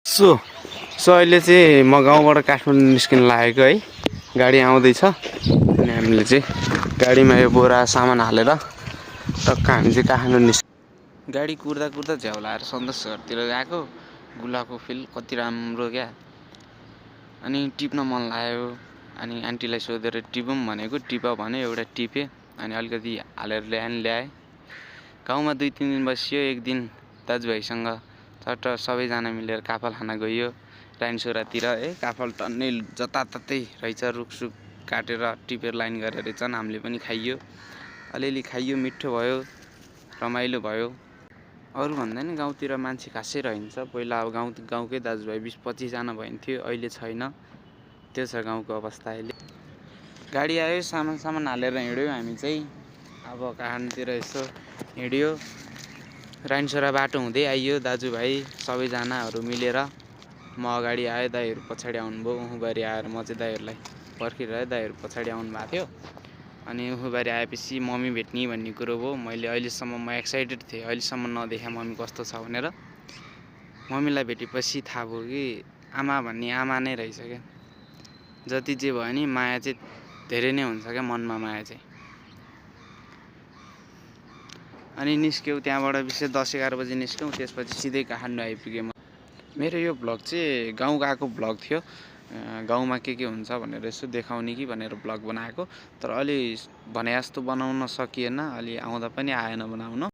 So so अहिले चाहिँ म गाउँबाट काठमाडौँ निस्किन लागेको है। गाडी आउँदैछ अनि हामीले चाहिँ गाडीमा यो बोरा सामान हालेर टक्क हामी चाहिँ काठमाडौँ गाडी कुर्दा कुर्दा झ्याउलाएर सन्तोष घरतिर गएको। गुलाको फिल कति राम्रो क्या। अनि टिप्न मन लाग्यो अनि आन्टीलाई सोधेर टिपौँ भनेको, टिप भने एउटा टिपेँ अनि अलिकति हालेर ल्याएँ। गाउँमा 2-3 दिन बसियो। एक दिन दाजुभाइसँग चट्ट सबैजना मिलेर काफल खान गइयो राइनसोरातिर है। काफल टन्नै जताततै रहेछ, रुखसुख काटेर टिपेर लाइन गरेर रहेछन्। हामीले पनि खाइयो, अलिअलि खाइयो, मिठो भयो, रमाइलो भयो। अरू भन्दा नि गाउँतिर मान्छे खासै रहन्छ। पहिला अब गाउँकै दाजुभाइ 20-25 जना भइन्थ्यो, अहिले छैन। त्यो छ गाउँको अवस्था अहिले। गाडी आयो, सामान हालेर हिँड्यो हामी चाहिँ। अब काठमाडौँतिर यसो हिँड्यो, राइनसोरा बाटो हुँदै आइयो दाजुभाइ सबैजनाहरू मिलेर। म अगाडि आएँ, दाइहरू पछाडि आउनुभयो। उहुबारी आएर म चाहिँ दाइहरूलाई पर्खिरहेँ, दाइहरू पछाडि आउनु भएको थियो। अनि उहुबारी आएपछि मम्मी भेट्ने भन्ने कुरो भयो। मैले अहिलेसम्म म एक्साइटेड थिएँ, अहिलेसम्म नदेखे मम्मी कस्तो छ भनेर। मम्मीलाई भेटेपछि थाहा भयो कि आमा भन्ने आमा नै रहेछ क्या। जति जे भयो नि माया चाहिँ धेरै नै हुन्छ क्या, मनमा माया चाहिँ। अनि निस्क्यौँ त्यहाँबाट विशेष 10-11 बजी निस्क्यौँ। त्यसपछि सिधै काठमाडौँ आइपुगेँ। मेरो यो भ्लग चाहिँ गाउँ गएको भ्लग थियो। गाउँमा के हुन्छ भनेर यसो देखाउने कि भनेर भ्लग बनाएको। तर अलि भने जस्तो बनाउन सकिएन, अलि आउँदा पनि आएन बनाउन।